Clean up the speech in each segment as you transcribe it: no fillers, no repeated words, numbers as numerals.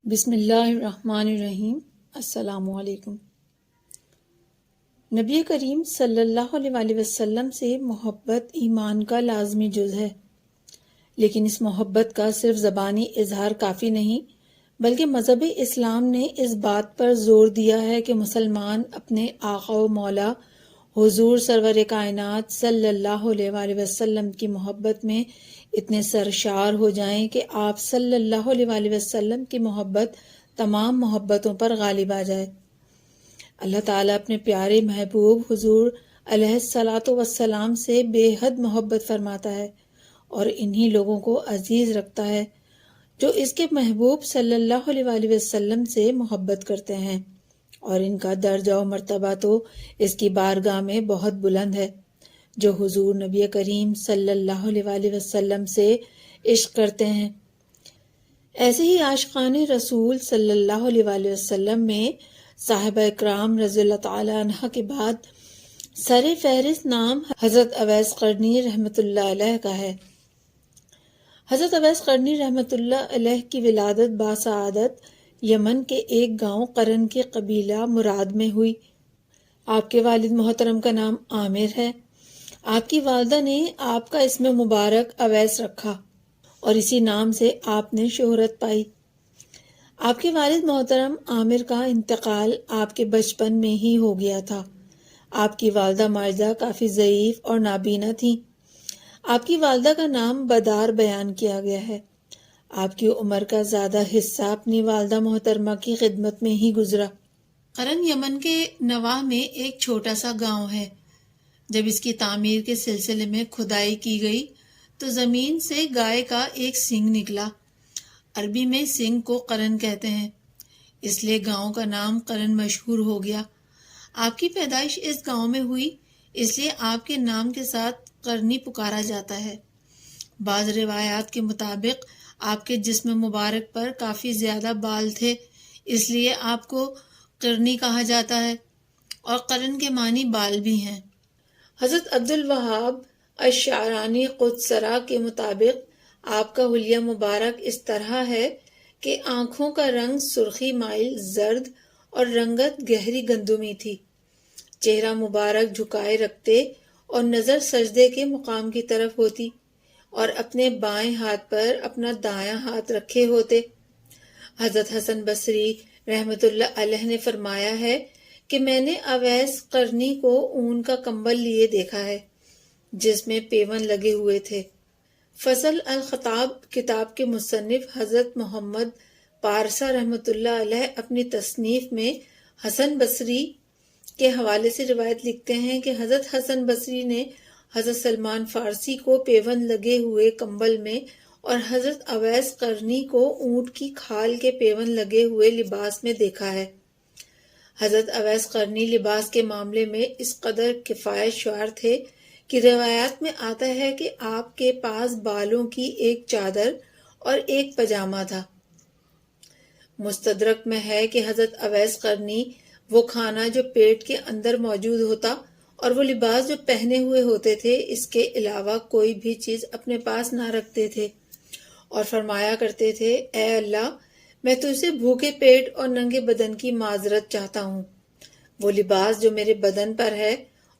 بسم اللہ الرحمن الرحیم۔ السلام علیکم۔ نبی کریم صلی اللہ علیہ وآلہ وسلم سے محبت ایمان کا لازمی جز ہے، لیکن اس محبت کا صرف زبانی اظہار کافی نہیں، بلکہ مذہب اسلام نے اس بات پر زور دیا ہے کہ مسلمان اپنے آقا و مولا حضور سرور کائنات صلی اللہ علیہ وآلہ وسلم کی محبت میں اتنے سرشار ہو جائیں کہ آپ صلی اللہ علیہ وآلہ وسلم کی محبت تمام محبتوں پر غالب آ جائے۔ اللہ تعالیٰ اپنے پیارے محبوب حضور علیہ الصلاۃ والسلام سے بے حد محبت فرماتا ہے اور انہی لوگوں کو عزیز رکھتا ہے جو اس کے محبوب صلی اللہ علیہ وآلہ وسلم سے محبت کرتے ہیں، اور ان کا درجہ و مرتبہ تو اس کی بارگاہ میں بہت بلند ہے۔ جو حضور نبی کریم صلی اللہ علیہ وآلہ وسلم سے عشق کرتے ہیں، ایسے ہی عاشقان رسول صلی اللہ علیہ وآلہ وسلم میں صحابہ اکرام رضی اللہ تعالی عنہ کے بعد سر فہرست نام حضرت اویس قرنی رحمۃ اللہ علیہ کا ہے۔ حضرت اویس قرنی رحمۃ اللہ علیہ کی ولادت باسعادت یمن کے ایک گاؤں قرن کے قبیلہ مراد میں ہوئی۔ آپ کے والد محترم کا نام عامر ہے۔ آپ کی والدہ نے آپ کا اسم مبارک اویس رکھا اور اسی نام سے آپ نے شہرت پائی۔ آپ کے والد محترم عامر کا انتقال آپ کے بچپن میں ہی ہو گیا تھا۔ آپ کی والدہ ماجدہ کافی ضعیف اور نابینا تھیں۔ آپ کی والدہ کا نام بدار بیان کیا گیا ہے۔ آپ کی عمر کا زیادہ حصہ اپنی والدہ محترمہ کی خدمت میں ہی گزرا۔ قرن یمن کے نواح میں ایک چھوٹا سا گاؤں ہے۔ جب اس کی تعمیر کے سلسلے میں کھدائی کی گئی تو زمین سے گائے کا ایک سنگ نکلا۔ عربی میں سنگ کو قرن کہتے ہیں، اس لیے گاؤں کا نام قرن مشہور ہو گیا۔ آپ کی پیدائش اس گاؤں میں ہوئی، اس لیے آپ کے نام کے ساتھ قرنی پکارا جاتا ہے۔ بعض روایات کے مطابق آپ کے جسم مبارک پر کافی زیادہ بال تھے، اس لیے آپ کو قرنی کہا جاتا ہے، اور قرن کے معنی بال بھی ہیں۔ حضرت عبد الوہاب الشعرانی قدسرہ کے مطابق آپ کا حلیہ مبارک اس طرح ہے کہ آنکھوں کا رنگ سرخی مائل زرد اور رنگت گہری گندمی تھی۔ چہرہ مبارک جھکائے رکھتے اور نظر سجدے کے مقام کی طرف ہوتی، اور اپنے بائیں ہاتھ پر اپنا دایاں ہاتھ رکھے ہوتے۔ حضرت حسن بصری رحمۃ اللہ علیہ نے فرمایا ہے کہ میں نے اویس قرنی کو اون کا کمبل لیے دیکھا ہے جس میں پیون لگے ہوئے تھے۔ فصل الخطاب کتاب کے مصنف حضرت محمد پارسا رحمۃ اللہ علیہ اپنی تصنیف میں حسن بصری کے حوالے سے روایت لکھتے ہیں کہ حضرت حسن بصری نے حضرت سلمان فارسی کو پیون لگے ہوئے کمبل میں اور حضرت اویس قرنی کو اونٹ کی کھال کے پیون لگے ہوئے لباس میں دیکھا ہے۔ حضرت اویس قرنی لباس کے معاملے میں اس قدر کفایت شعار تھے کہ روایات میں آتا ہے کہ آپ کے پاس بالوں کی ایک چادر اور ایک پاجامہ تھا۔ مستدرک میں ہے کہ حضرت اویس قرنی وہ کھانا جو پیٹ کے اندر موجود ہوتا اور وہ لباس جو پہنے ہوئے ہوتے تھے، اس کے علاوہ کوئی بھی چیز اپنے پاس نہ رکھتے تھے، اور فرمایا کرتے تھے، اے اللہ، میں تجھ سے بھوکے پیٹ اور ننگے بدن کی معذرت چاہتا ہوں۔ وہ لباس جو میرے بدن پر ہے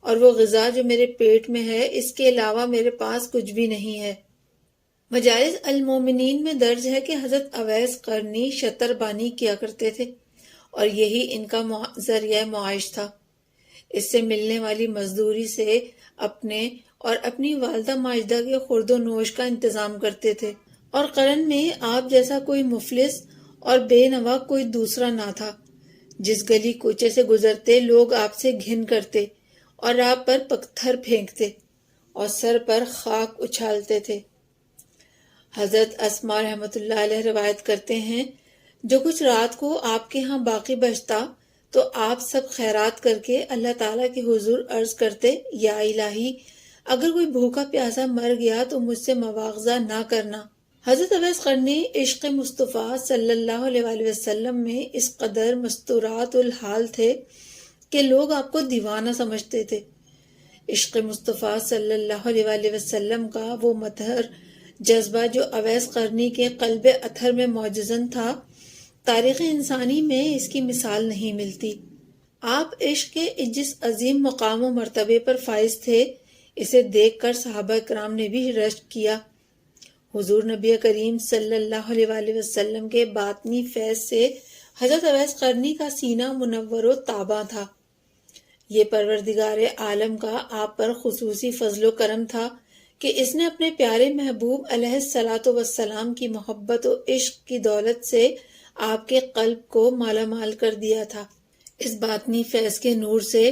اور وہ غذا جو میرے پیٹ میں ہے، اس کے علاوہ میرے پاس کچھ بھی نہیں ہے۔ مجالس المومنین میں درج ہے کہ حضرت اویس قرنی شتر بانی کیا کرتے تھے اور یہی ان کا ذریعہ معاش تھا۔ اس سے ملنے والی مزدوری سے اپنے اور اپنی والدہ ماجدہ کے خورد و نوش کا انتظام کرتے تھے، اور قرن میں آپ جیسا کوئی مفلس اور بے نوا کوئی دوسرا نہ تھا۔ جس گلی کوچے سے گزرتے لوگ آپ سے گھن کرتے اور آپ پر پتھر پھینکتے اور سر پر خاک اچھالتے تھے۔ حضرت اسما رحمۃ اللہ علیہ روایت کرتے ہیں، جو کچھ رات کو آپ کے ہاں باقی بچتا تو آپ سب خیرات کر کے اللہ تعالیٰ کے حضور عرض کرتے، یا الہی، اگر کوئی بھوکا پیاسا مر گیا تو مجھ سے مواخذہ نہ کرنا۔ حضرت اویس قرنی عشق مصطفیٰ صلی اللہ علیہ وآلہ وسلم میں اس قدر مستورات الحال تھے کہ لوگ آپ کو دیوانہ سمجھتے تھے۔ عشق مصطفیٰ صلی اللہ علیہ وآلہ وسلم کا وہ مطہر جذبہ جو اویس قرنی کے قلب اطہر میں موجزن تھا، تاریخ انسانی میں اس کی مثال نہیں ملتی۔ آپ عشق کے جس عظیم مقام و مرتبے پر فائز تھے، اسے دیکھ کر صحابہ کرام نے بھی رشک کیا۔ حضور نبی کریم صلی اللہ علیہ وآلہ وسلم کے باطنی فیض سے حضرت اویس قرنی کا سینہ منور و تاباں تھا۔ یہ پروردگار عالم کا آپ پر خصوصی فضل و کرم تھا کہ اس نے اپنے پیارے محبوب علیہ الصلاۃ والسلام کی محبت و عشق کی دولت سے آپ کے قلب کو مالا مال کر دیا تھا۔ اس باطنی فیض کے نور سے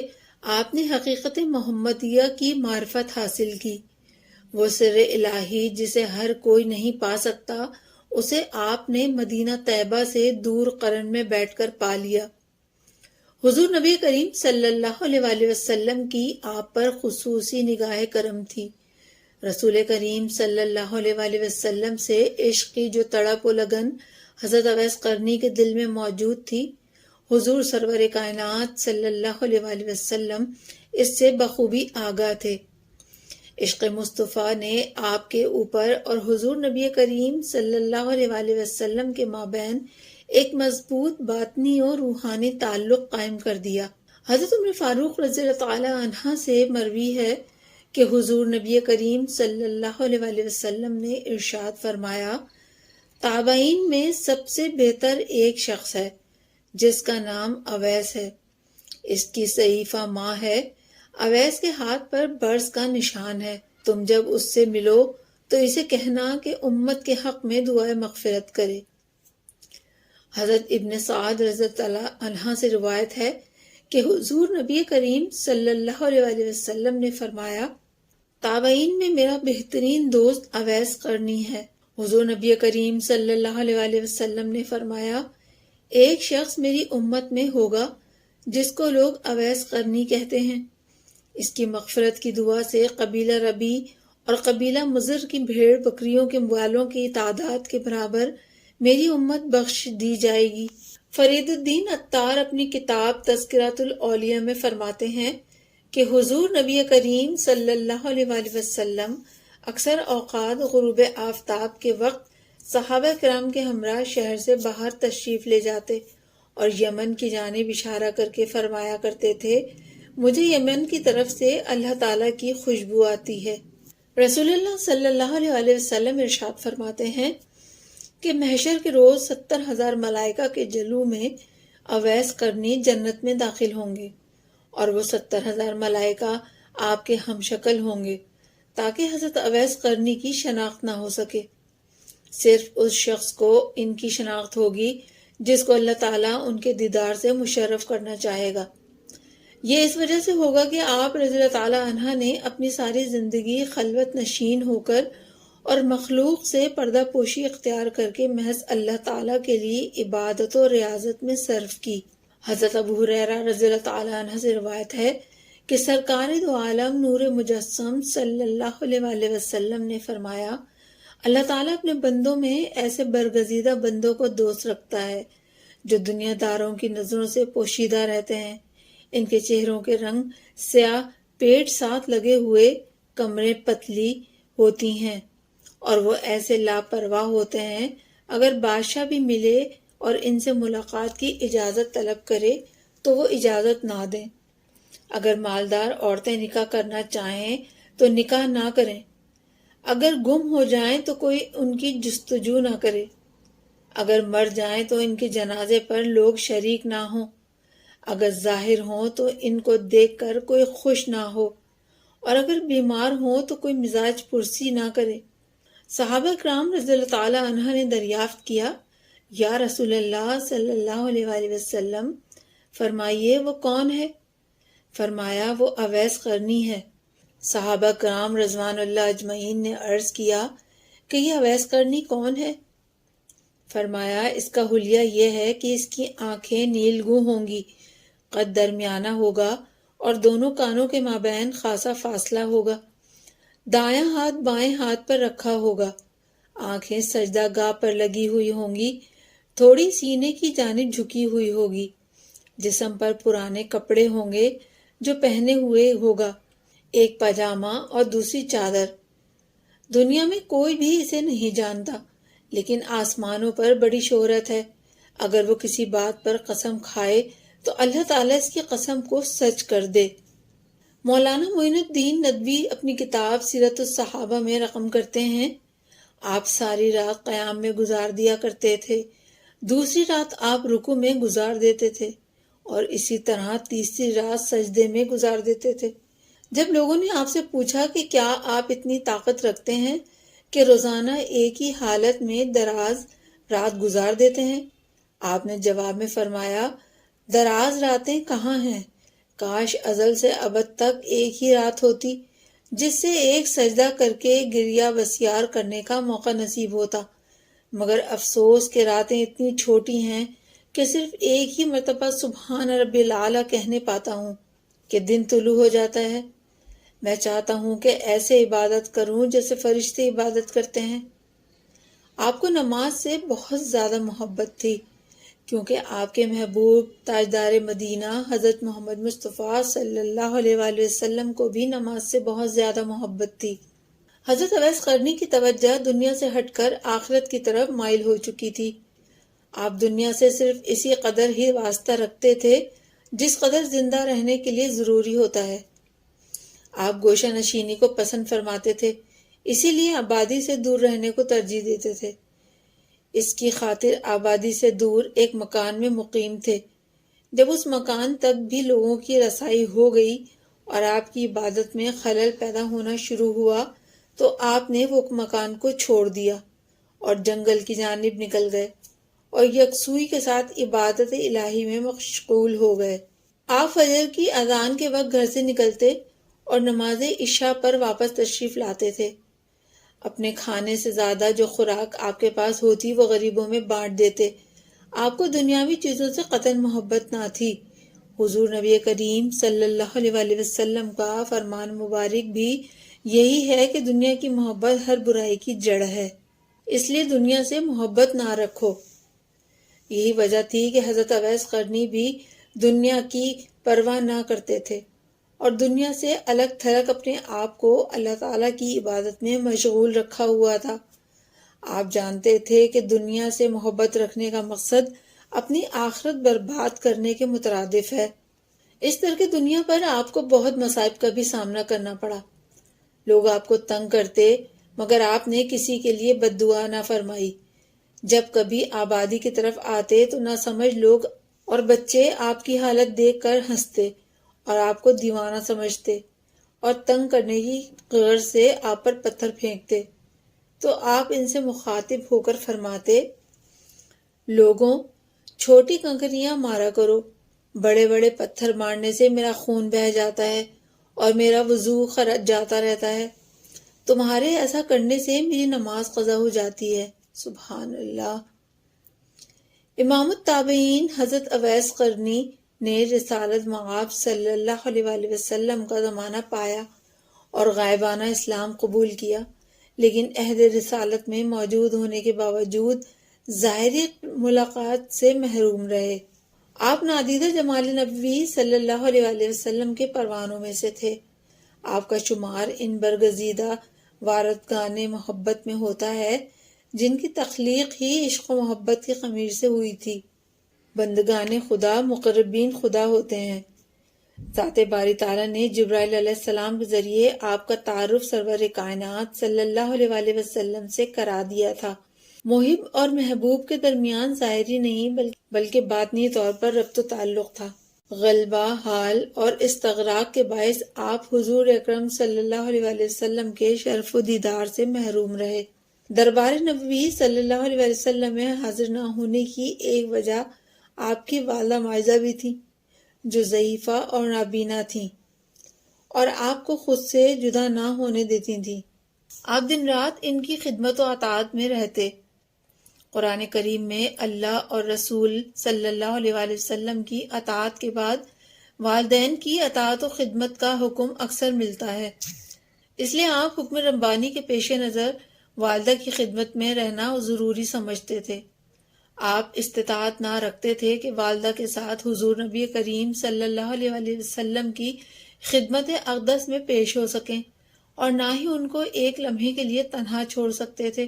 آپ نے حقیقت محمدیہ کی معرفت حاصل کی۔ وہ سر الہی جسے ہر کوئی نہیں پا سکتا، اسے آپ نے مدینہ طیبہ سے دور قرن میں بیٹھ کر پا لیا۔ حضور نبی کریم صلی اللہ علیہ وآلہ وسلم کی آپ پر خصوصی نگاہ کرم تھی۔ رسول کریم صلی اللہ علیہ وآلہ وسلم سے عشق کی جو تڑپ و لگن حضرت اویس قرنی کے دل میں موجود تھی، حضور سرور کائنات صلی اللہ علیہ وآلہ وسلم اس سے بخوبی آگاہ تھے۔ عشق مصطفیٰ نے آپ کے اوپر اور حضور نبی کریم صلی اللہ علیہ وآلہ وسلم کے مابین ایک مضبوط باطنی اور روحانی تعلق قائم کر دیا۔ حضرت عمر فاروق رضی اللہ تعالی عنہ سے مروی ہے کہ حضور نبی کریم صلی اللہ علیہ وآلہ وسلم نے ارشاد فرمایا، تابعین میں سب سے بہتر ایک شخص ہے جس کا نام اویس ہے۔ اس کی صحیفہ ماں ہے، اویس کے ہاتھ پر برس کا نشان ہے۔ تم جب اس سے ملو تو اسے کہنا کہ امت کے حق میں دعائے مغفرت کرے۔ حضرت ابن سعد رضی اللہ عنہ سے روایت ہے کہ حضور نبی کریم صلی اللہ علیہ وآلہ وسلم نے فرمایا، تابعین میں میرا بہترین دوست اویس قرنی ہے۔ حضور نبی کریم صلی اللہ علیہ وآلہ وسلم نے فرمایا، ایک شخص میری امت میں ہوگا جس کو لوگ اویس قرنی کہتے ہیں۔ اس کی مغفرت کی دعا سے قبیلہ ربی اور قبیلہ مضر کی بھیڑ بکریوں کے والوں کی تعداد کے برابر میری امت بخش دی جائے گی۔ فرید الدین عطار اپنی کتاب تذکرۃ الاولیاء میں فرماتے ہیں کہ حضور نبی کریم صلی اللہ علیہ وآلہ وسلم اکثر اوقات غروب آفتاب کے وقت صحابہ کرام کے ہمراہ شہر سے باہر تشریف لے جاتے اور یمن کی جانب اشارہ کر کے فرمایا کرتے تھے، مجھے یمن کی طرف سے اللہ تعالیٰ کی خوشبو آتی ہے۔ رسول اللہ صلی اللہ علیہ وآلہ وسلم ارشاد فرماتے ہیں کہ محشر کے روز 70,000 ملائکہ کے جلو میں اویس قرنی جنت میں داخل ہوں گے، اور وہ 70,000 ملائکہ آپ کے ہم شکل ہوں گے تاکہ حضرت اویس قرنی کی شناخت نہ ہو سکے۔ صرف اس شخص کو ان کی شناخت ہوگی جس کو اللہ تعالیٰ ان کے دیدار سے مشرف کرنا چاہے گا۔ یہ اس وجہ سے ہوگا کہ آپ رضی اللہ تعالیٰ عنہ نے اپنی ساری زندگی خلوت نشین ہو کر اور مخلوق سے پردہ پوشی اختیار کر کے محض اللہ تعالیٰ کے لیے عبادت و ریاضت میں صرف کی۔ حضرت ابو ہریرہ رضی اللہ تعالیٰ عنہ سے روایت ہے کہ سرکار دو عالم نور مجسم صلی اللہ علیہ وآلہ وسلم نے فرمایا، اللہ تعالیٰ اپنے بندوں میں ایسے برگزیدہ بندوں کو دوست رکھتا ہے جو دنیا داروں کی نظروں سے پوشیدہ رہتے ہیں۔ ان کے چہروں کے رنگ سیاہ، پیٹ ساتھ لگے ہوئے، کمریں پتلی ہوتی ہیں، اور وہ ایسے لاپرواہ ہوتے ہیں، اگر بادشاہ بھی ملے اور ان سے ملاقات کی اجازت طلب کرے تو وہ اجازت نہ دیں۔ اگر مالدار عورتیں نکاح کرنا چاہیں تو نکاح نہ کریں، اگر گم ہو جائیں تو کوئی ان کی جستجو نہ کرے، اگر مر جائیں تو ان کے جنازے پر لوگ شریک نہ ہوں، اگر ظاہر ہوں تو ان کو دیکھ کر کوئی خوش نہ ہو، اور اگر بیمار ہوں تو کوئی مزاج پرسی نہ کرے۔ صحابہ کرام رضی اللہ تعالی عنہ نے دریافت کیا، یا رسول اللہ صلی اللہ علیہ وآلہ وسلم، فرمائیے وہ کون ہے؟ فرمایا وہ اویس قرنی ہے۔ صحابہ کرام رضوان اللہ اجمعین نے عرض کیا کہ یہ اویس قرنی کون ہے؟ فرمایا اس کا حلیہ یہ ہے کہ اس کی آنکھیں نیلگوں ہوں گی، قد درمیانہ ہوگا اور دونوں کانوں کے مابین خاصا فاصلہ ہوگا، دایاں ہاتھ بائیں ہاتھ پر رکھا ہوگا، آنکھیں سجدہ گاہ پر لگی ہوئی ہوں گی، تھوڑی سینے کی جانب جھکی ہوئی ہوگی، جسم پر پرانے کپڑے ہوں گے جو پہنے ہوئے ہوگا، ایک پاجامہ اور دوسری چادر۔ دنیا میں کوئی بھی اسے نہیں جانتا، لیکن آسمانوں پر بڑی شہرت ہے، اگر وہ کسی بات پر قسم کھائے تو اللہ تعالیٰ اس کی قسم کو سچ کر دے۔ مولانا معین الدین ندوی اپنی کتاب سیرت الصحابہ میں رقم کرتے ہیں، آپ ساری رات قیام میں گزار دیا کرتے تھے، دوسری رات آپ رکوع میں گزار دیتے تھے اور اسی طرح تیسری رات سجدے میں گزار دیتے تھے۔ جب لوگوں نے آپ سے پوچھا کہ کیا آپ اتنی طاقت رکھتے ہیں کہ روزانہ ایک ہی حالت میں دراز رات گزار دیتے ہیں، آپ نے جواب میں فرمایا، دراز راتیں کہاں ہیں، کاش ازل سے ابد تک ایک ہی رات ہوتی جس سے ایک سجدہ کر کے گریہ بسیار کرنے کا موقع نصیب ہوتا، مگر افسوس کہ راتیں اتنی چھوٹی ہیں کہ صرف ایک ہی مرتبہ سبحان ربی الاعلیٰ کہنے پاتا ہوں کہ دن طلوع ہو جاتا ہے۔ میں چاہتا ہوں کہ ایسے عبادت کروں جیسے فرشتے عبادت کرتے ہیں۔ آپ کو نماز سے بہت زیادہ محبت تھی، کیونکہ آپ کے محبوب تاجدار مدینہ حضرت محمد مصطفیٰ صلی اللہ علیہ وآلہ وسلم کو بھی نماز سے بہت زیادہ محبت تھی۔ حضرت اویس قرنی کی توجہ دنیا سے ہٹ کر آخرت کی طرف مائل ہو چکی تھی۔ آپ دنیا سے صرف اسی قدر ہی واسطہ رکھتے تھے جس قدر زندہ رہنے کے لیے ضروری ہوتا ہے۔ آپ گوشہ نشینی کو پسند فرماتے تھے، اسی لیے آبادی سے دور رہنے کو ترجیح دیتے تھے۔ اس کی خاطر آبادی سے دور ایک مکان میں مقیم تھے۔ جب اس مکان تک بھی لوگوں کی رسائی ہو گئی اور آپ کی عبادت میں خلل پیدا ہونا شروع ہوا تو آپ نے وہ مکان کو چھوڑ دیا اور جنگل کی جانب نکل گئے اور یکسوئی کے ساتھ عبادت الہی میں مشغول ہو گئے۔ آپ فجر کی اذان کے وقت گھر سے نکلتے اور نماز عشاء پر واپس تشریف لاتے تھے۔ اپنے کھانے سے زیادہ جو خوراک آپ کے پاس ہوتی وہ غریبوں میں بانٹ دیتے۔ آپ کو دنیاوی چیزوں سے قطعاً محبت نہ تھی۔ حضور نبی کریم صلی اللہ علیہ وآلہ وسلم کا فرمان مبارک بھی یہی ہے کہ دنیا کی محبت ہر برائی کی جڑ ہے، اس لیے دنیا سے محبت نہ رکھو۔ یہی وجہ تھی کہ حضرت اویس قرنی بھی دنیا کی پرواہ نہ کرتے تھے اور دنیا سے الگ تھلگ اپنے آپ کو اللہ تعالیٰ کی عبادت میں مشغول رکھا ہوا تھا۔ آپ جانتے تھے کہ دنیا سے محبت رکھنے کا مقصد اپنی آخرت برباد کرنے کے مترادف ہے۔ اس طرح کی دنیا پر آپ کو بہت مصائب کا بھی سامنا کرنا پڑا۔ لوگ آپ کو تنگ کرتے مگر آپ نے کسی کے لیے بد دعا نہ فرمائی۔ جب کبھی آبادی کی طرف آتے تو نہ سمجھ لوگ اور بچے آپ کی حالت دیکھ کر ہنستے اور آپ کو دیوانہ سمجھتے اور تنگ کرنے کی غرض سے آپ پر پتھر پھینکتے تو آپ ان سے مخاطب ہو کر فرماتے، لوگوں چھوٹی کنکریاں مارا کرو، بڑے بڑے پتھر مارنے سے میرا خون بہہ جاتا ہے اور میرا وضو خرج جاتا رہتا ہے، تمہارے ایسا کرنے سے میری نماز قضا ہو جاتی ہے۔ سبحان اللہ۔ امام التابعین حضرت اویس قرنی نے رسالت مآب صلی اللہ علیہ وآلہ وسلم کا زمانہ پایا اور غائبانہ اسلام قبول کیا، لیکن عہد رسالت میں موجود ہونے کے باوجود ظاہری ملاقات سے محروم رہے۔ آپ نادیدہ جمال نبوی صلی اللہ علیہ وآلہ وسلم کے پروانوں میں سے تھے۔ آپ کا شمار ان برگزیدہ واردگان محبت میں ہوتا ہے جن کی تخلیق ہی عشق و محبت کی خمیر سے ہوئی تھی۔ بندگان خدا مقربین خدا ہوتے ہیں۔ ذات باری تعالیٰ نے جبرائیل علیہ السلام کے ذریعے آپ کا تعارف سرور کائنات صلی اللہ علیہ وآلہ وسلم سے کرا دیا تھا۔ محب اور محبوب کے درمیان ظاہری نہیں بلکہ باطنی طور پر ربط و تعلق تھا۔ غلبہ حال اور استغراق کے باعث آپ حضور اکرم صلی اللہ علیہ وآلہ وسلم کے شرف و دیدار سے محروم رہے۔ دربار نبوی صلی اللہ علیہ وآلہ وسلم میں حاضر نہ ہونے کی ایک وجہ آپ کی والدہ معزہ بھی تھی، جو ضعیفہ اور نابینا تھیں اور آپ کو خود سے جدا نہ ہونے دیتی تھیں۔ آپ دن رات ان کی خدمت و اطاعت میں رہتے۔ قرآن کریم میں اللہ اور رسول صلی اللہ علیہ وآلہ وسلم کی اطاعت کے بعد والدین کی اطاعت و خدمت کا حکم اکثر ملتا ہے، اس لیے آپ حکم ربانی کے پیش نظر والدہ کی خدمت میں رہنا ضروری سمجھتے تھے۔ آپ استطاعت نہ رکھتے تھے کہ والدہ کے ساتھ حضور نبی کریم صلی اللہ علیہ وآلہ وسلم کی خدمت اقدس میں پیش ہو سکیں اور نہ ہی ان کو ایک لمحے کے لیے تنہا چھوڑ سکتے تھے۔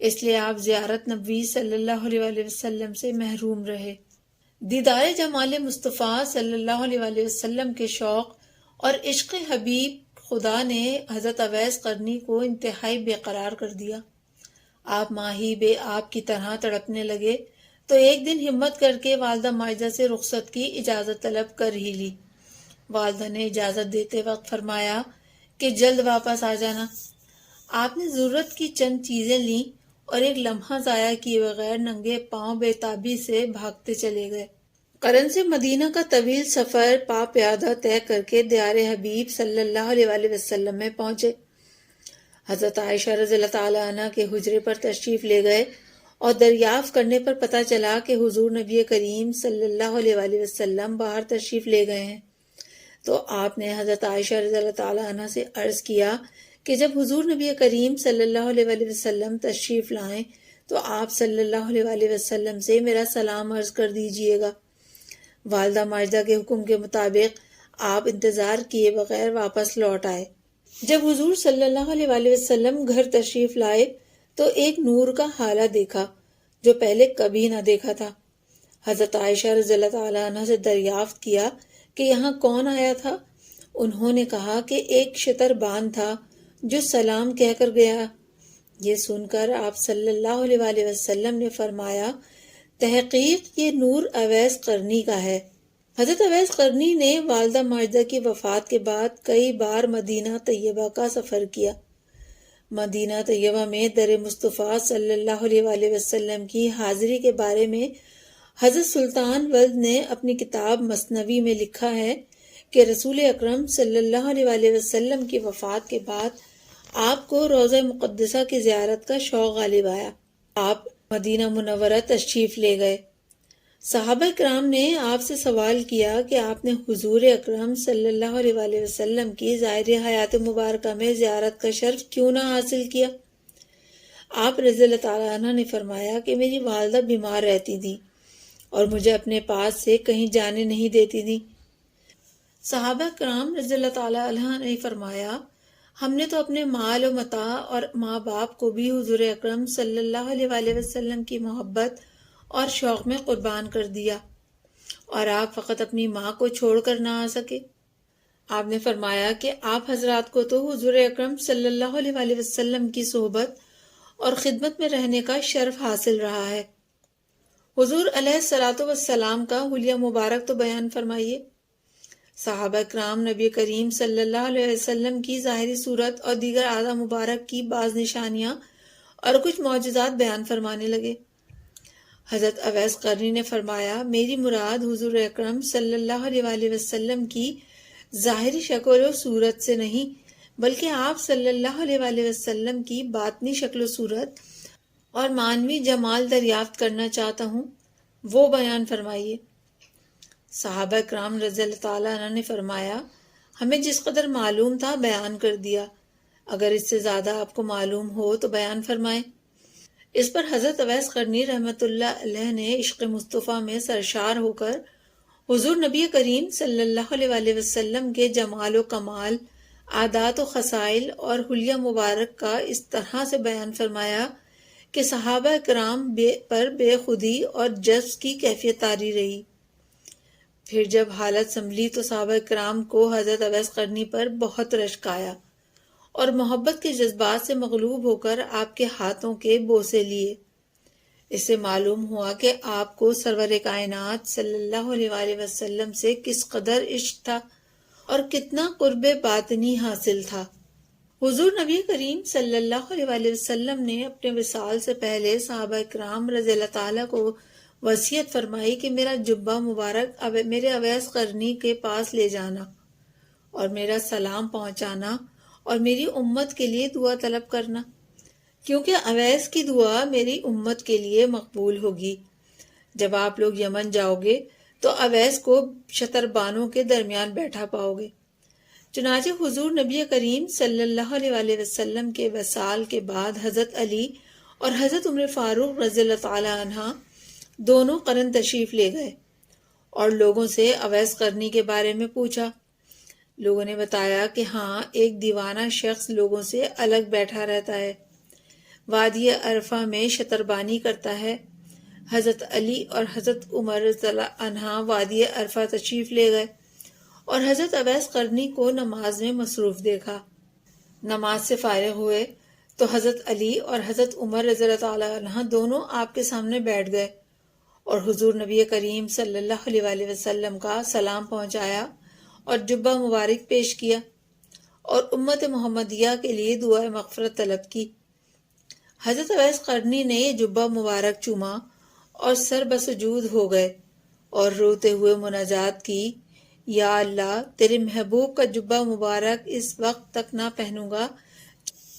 اس لیے آپ زیارت نبوی صلی اللہ علیہ وآلہ وسلم سے محروم رہے۔ دیدار جمال مصطفیٰ صلی اللہ علیہ وآلہ وسلم کے شوق اور عشق حبیب خدا نے حضرت اویس قرنی کو انتہائی بے قرار کر دیا۔ آپ ماہی بے آپ کی طرح تڑپنے لگے تو ایک دن ہمت کر کے والدہ ماجدہ سے رخصت کی اجازت طلب کر ہی لی۔ والدہ نے اجازت دیتے وقت فرمایا کہ جلد واپس آ جانا۔ آپ نے ضرورت کی چند چیزیں لیں اور ایک لمحہ ضائع کیے بغیر ننگے پاؤں بے تابی سے بھاگتے چلے گئے۔ قرن سے مدینہ کا طویل سفر پا پیادہ طے کر کے دیار حبیب صلی اللہ علیہ وآلہ وسلم میں پہنچے۔ حضرت عائشہ رضی اللہ تعالیٰ عنہ کے حجرے پر تشریف لے گئے اور دریافت کرنے پر پتہ چلا کہ حضور نبی کریم صلی اللہ علیہ وآلہ وسلم باہر تشریف لے گئے ہیں۔ تو آپ نے حضرت عائشہ رضی اللہ تعالیٰ عنہ سے عرض کیا کہ جب حضور نبی کریم صلی اللہ علیہ وآلہ وسلم تشریف لائیں تو آپ صلی اللہ علیہ وآلہ وسلم سے میرا سلام عرض کر دیجئے گا۔ والدہ ماجدہ کے حکم کے مطابق آپ انتظار کیے بغیر واپس لوٹ آئے۔ جب حضور صلی اللہ علیہ وآلہ وسلم گھر تشریف لائے تو ایک نور کا حالہ دیکھا جو پہلے کبھی نہ دیکھا تھا۔ حضرت عائشہ رضی اللہ تعالیٰ عنہ سے دریافت کیا کہ یہاں کون آیا تھا؟ انہوں نے کہا کہ ایک شتر بان تھا جو سلام کہہ کر گیا۔ یہ سن کر آپ صلی اللہ علیہ وآلہ وسلم نے فرمایا تحقیق یہ نور اویس قرنی کا ہے۔ حضرت اویس قرنی نے والدہ ماجدہ کی وفات کے بعد کئی بار مدینہ طیبہ کا سفر کیا۔ مدینہ طیبہ میں در مصطفیٰ صلی اللہ علیہ وآلہ وسلم کی حاضری کے بارے میں حضرت سلطان ولد نے اپنی کتاب مثنوی میں لکھا ہے کہ رسول اکرم صلی اللہ علیہ وآلہ وسلم کی وفات کے بعد آپ کو روضہ مقدسہ کی زیارت کا شوق غالب آیا۔ آپ مدینہ منورہ تشریف لے گئے۔ صحابہ کرام نے آپ سے سوال کیا کہ آپ نے حضور اکرم صلی اللہ علیہ وآلہ وسلم کی ظاہر حیات مبارکہ میں زیارت کا شرف کیوں نہ حاصل کیا؟ آپ رضی اللہ تعالیٰ عنہ نے فرمایا کہ میری والدہ بیمار رہتی تھی اور مجھے اپنے پاس سے کہیں جانے نہیں دیتی تھی۔ صحابہ کرام رضی اللہ تعالیٰ عنہ نے فرمایا ہم نے تو اپنے مال و متاع اور ماں باپ کو بھی حضور اکرم صلی اللہ علیہ وآلہ وسلم کی محبت اور شوق میں قربان کر دیا، اور آپ فقط اپنی ماں کو چھوڑ کر نہ آ سکے۔ آپ نے فرمایا کہ آپ حضرات کو تو حضور اکرم صلی اللہ علیہ وآلہ وسلم کی صحبت اور خدمت میں رہنے کا شرف حاصل رہا ہے۔ حضور علیہ الصلوۃ والسلام کا حلیہ مبارک تو بیان فرمائیے۔ صحابہ کرام نبی کریم صلی اللہ علیہ وسلم کی ظاہری صورت اور دیگر اعضاء مبارک کی بعض نشانیاں اور کچھ معجزات بیان فرمانے لگے۔ حضرت اویس قرنی نے فرمایا میری مراد حضور اکرم صلی اللہ علیہ وآلہ وسلم کی ظاہری شکل و صورت سے نہیں بلکہ آپ صلی اللہ علیہ وآلہ وسلم کی باطنی شکل و صورت اور معنوی جمال دریافت کرنا چاہتا ہوں، وہ بیان فرمائیے۔ صحابہ کرام رضی اللہ تعالیٰ عنہ نے فرمایا ہمیں جس قدر معلوم تھا بیان کر دیا، اگر اس سے زیادہ آپ کو معلوم ہو تو بیان فرمائیں۔ اس پر حضرت اویس قرنی رحمۃ اللہ علیہ نے عشق مصطفیٰ میں سرشار ہو کر حضور نبی کریم صلی اللہ علیہ وآلہ وسلم کے جمال و کمال، عادات و خصائل اور حلیہ مبارک کا اس طرح سے بیان فرمایا کہ صحابہ کرام پر بے خودی اور جذب کی کیفیت طاری رہی۔ پھر جب حالت سنبھلی تو صحابہ کرام کو حضرت اویس قرنی پر بہت رشک آیا اور محبت کے جذبات سے مغلوب ہو کر آپ کے ہاتھوں کے بوسے لیے۔ اس سے معلوم ہوا کہ آپ کو سرور کائنات صلی اللہ علیہ وآلہ وسلم سے کس قدر عشق تھا اور کتنا قرب باطنی حاصل تھا۔ حضور نبی کریم صلی اللہ علیہ وآلہ وسلم نے اپنے وصال سے پہلے صحابہ کرام رضی اللہ تعالیٰ کو وصیت فرمائی کہ میرا جبہ مبارک میرے اویس قرنی کے پاس لے جانا اور میرا سلام پہنچانا اور میری امت کے لیے دعا طلب کرنا، کیونکہ اویس کی دعا میری امت کے لیے مقبول ہوگی۔ جب آپ لوگ یمن جاؤ گے تو اویس کو شتربانوں کے درمیان بیٹھا پاؤ گے۔ چنانچہ حضور نبی کریم صلی اللہ علیہ وآلہ وسلم کے وصال کے بعد حضرت علی اور حضرت عمر فاروق رضی اللہ تعالیٰ عنہ دونوں قرن تشریف لے گئے اور لوگوں سے اویس قرنی کے بارے میں پوچھا۔ لوگوں نے بتایا کہ ہاں ایک دیوانہ شخص لوگوں سے الگ بیٹھا رہتا ہے، وادی عرفہ میں شتربانی کرتا ہے۔ حضرت علی اور حضرت عمر رضی اللہ عنہ وادی عرفہ تشریف لے گئے اور حضرت اویس قرنی کو نماز میں مصروف دیکھا۔ نماز سے فارغ ہوئے تو حضرت علی اور حضرت عمر رضی اللہ تعالی عنہ دونوں آپ کے سامنے بیٹھ گئے اور حضور نبی کریم صلی اللہ علیہ وآلہ وسلم کا سلام پہنچایا اور جبہ مبارک پیش کیا اور امت محمدیہ کے لیے دعائے مغفرت طلب کی۔ حضرت اویس قرنی نے یہ جبہ مبارک چوما اور سر بسجود ہو گئے اور روتے ہوئے مناجات کی، یا اللہ، تیرے محبوب کا جبہ مبارک اس وقت تک نہ پہنوں گا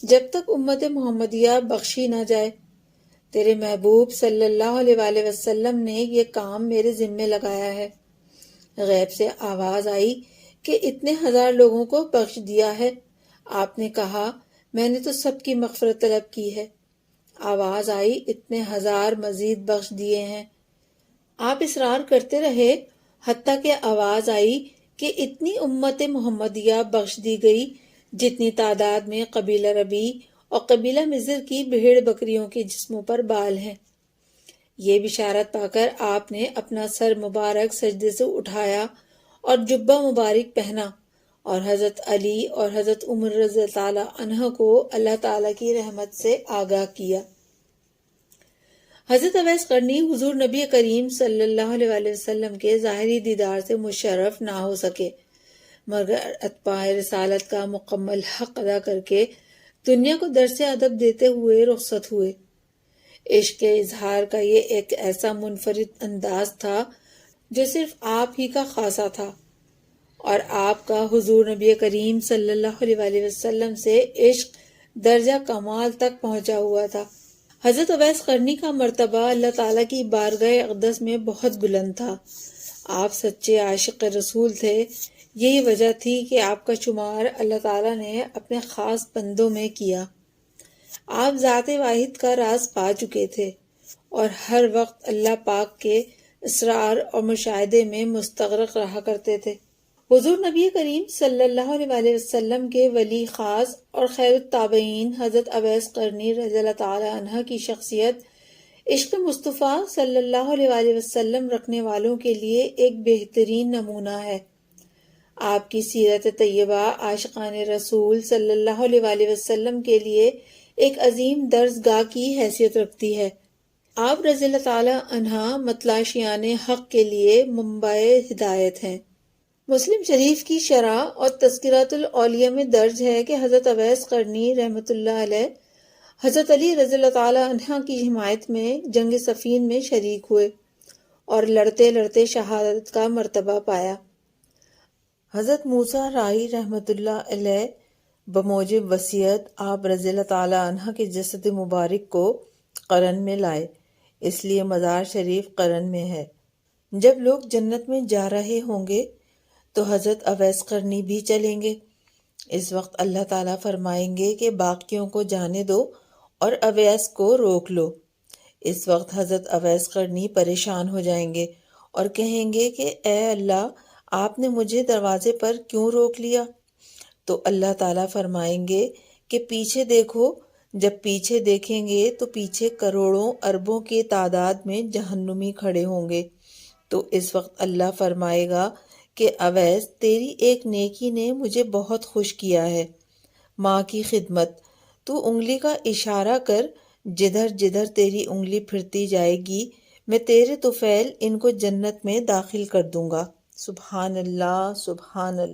جب تک امت محمدیہ بخشی نہ جائے۔ تیرے محبوب صلی اللہ علیہ وآلہ وسلم نے یہ کام میرے ذمے لگایا ہے۔ غیب سے آواز آئی کہ اتنے ہزار لوگوں کو بخش دیا ہے۔ آپ نے کہا، میں نے تو سب کی مغفرت طلب کی ہے۔ آواز آئی، اتنے ہزار مزید بخش دیے ہیں۔ آپ اصرار کرتے رہے حتیٰ کہ آواز آئی کہ اتنی امت محمدیہ بخش دی گئی جتنی تعداد میں قبیلہ ربیع اور قبیلہ مضر کی بھیڑ بکریوں کے جسموں پر بال ہیں۔ یہ بشارت پا کر آپ نے اپنا سر مبارک سجدے سے اٹھایا اور جبہ مبارک پہنا اور حضرت علی اور حضرت عمر رضی اللہ عنہ کو اللہ تعالیٰ کی رحمت سے آگاہ کیا۔ حضرت اویس قرنی حضور نبی کریم صلی اللہ علیہ وآلہ وسلم کے ظاہری دیدار سے مشرف نہ ہو سکے، مگر اتباع رسالت کا مکمل حق ادا کر کے دنیا کو درس ادب دیتے ہوئے رخصت ہوئے۔ عشق کے اظہار کا یہ ایک ایسا منفرد انداز تھا جو صرف آپ ہی کا خاصہ تھا، اور آپ کا حضور نبی کریم صلی اللہ علیہ وآلہ وسلم سے عشق درجہ کمال تک پہنچا ہوا تھا۔ حضرت اویس قرنی کا مرتبہ اللہ تعالیٰ کی بارگاہ اقدس میں بہت بلند تھا۔ آپ سچے عاشق رسول تھے، یہی وجہ تھی کہ آپ کا شمار اللہ تعالیٰ نے اپنے خاص بندوں میں کیا۔ آپ ذات واحد کا راز پا چکے تھے اور ہر وقت اللہ پاک کے اسرار اور مشاہدے میں مستغرق رہا کرتے تھے۔ حضور نبی کریم صلی اللہ علیہ وآلہ وسلم کے ولی خاص اور خیر التابعین حضرت اویس قرنی رضی اللہ تعالی عنہ کی شخصیت عشق مصطفیٰ صلی اللہ علیہ وآلہ وسلم رکھنے والوں کے لیے ایک بہترین نمونہ ہے۔ آپ کی سیرت طیبہ عاشقان رسول صلی اللہ علیہ وآلہ وسلم کے لیے ایک عظیم درسگاہ کی حیثیت رکھتی ہے۔ آپ رضی اللہ تعالی عنہ متلاشیان حق کے لیے منبع ہدایت ہیں۔ مسلم شریف کی شرح اور تذکرۃ الاولیاء میں درج ہے کہ حضرت اویس قرنی رحمۃ اللہ علیہ حضرت علی رضی اللہ تعالی عنہ کی حمایت میں جنگ صفین میں شریک ہوئے اور لڑتے لڑتے شہادت کا مرتبہ پایا۔ حضرت موسیٰ رائی رحمۃ اللہ علیہ بموجب وصیت آپ رضی اللہ تعالی عنہ کے جسد مبارک کو قرن میں لائے، اس لیے مزار شریف قرن میں ہے۔ جب لوگ جنت میں جا رہے ہوں گے تو حضرت اویس قرنی بھی چلیں گے۔ اس وقت اللہ تعالیٰ فرمائیں گے کہ باقیوں کو جانے دو اور اویس کو روک لو۔ اس وقت حضرت اویس قرنی پریشان ہو جائیں گے اور کہیں گے کہ اے اللہ، آپ نے مجھے دروازے پر کیوں روک لیا؟ تو اللہ تعالیٰ فرمائیں گے کہ پیچھے دیکھو۔ جب پیچھے دیکھیں گے تو پیچھے کروڑوں اربوں کی تعداد میں جہنمی کھڑے ہوں گے۔ تو اس وقت اللہ فرمائے گا کہ اویس، تیری ایک نیکی نے مجھے بہت خوش کیا ہے۔ ماں کی خدمت، تو انگلی کا اشارہ کر، جدھر جدھر تیری انگلی پھرتی جائے گی میں تیرے طفیل ان کو جنت میں داخل کر دوں گا۔ سبحان اللہ، سبحان اللہ۔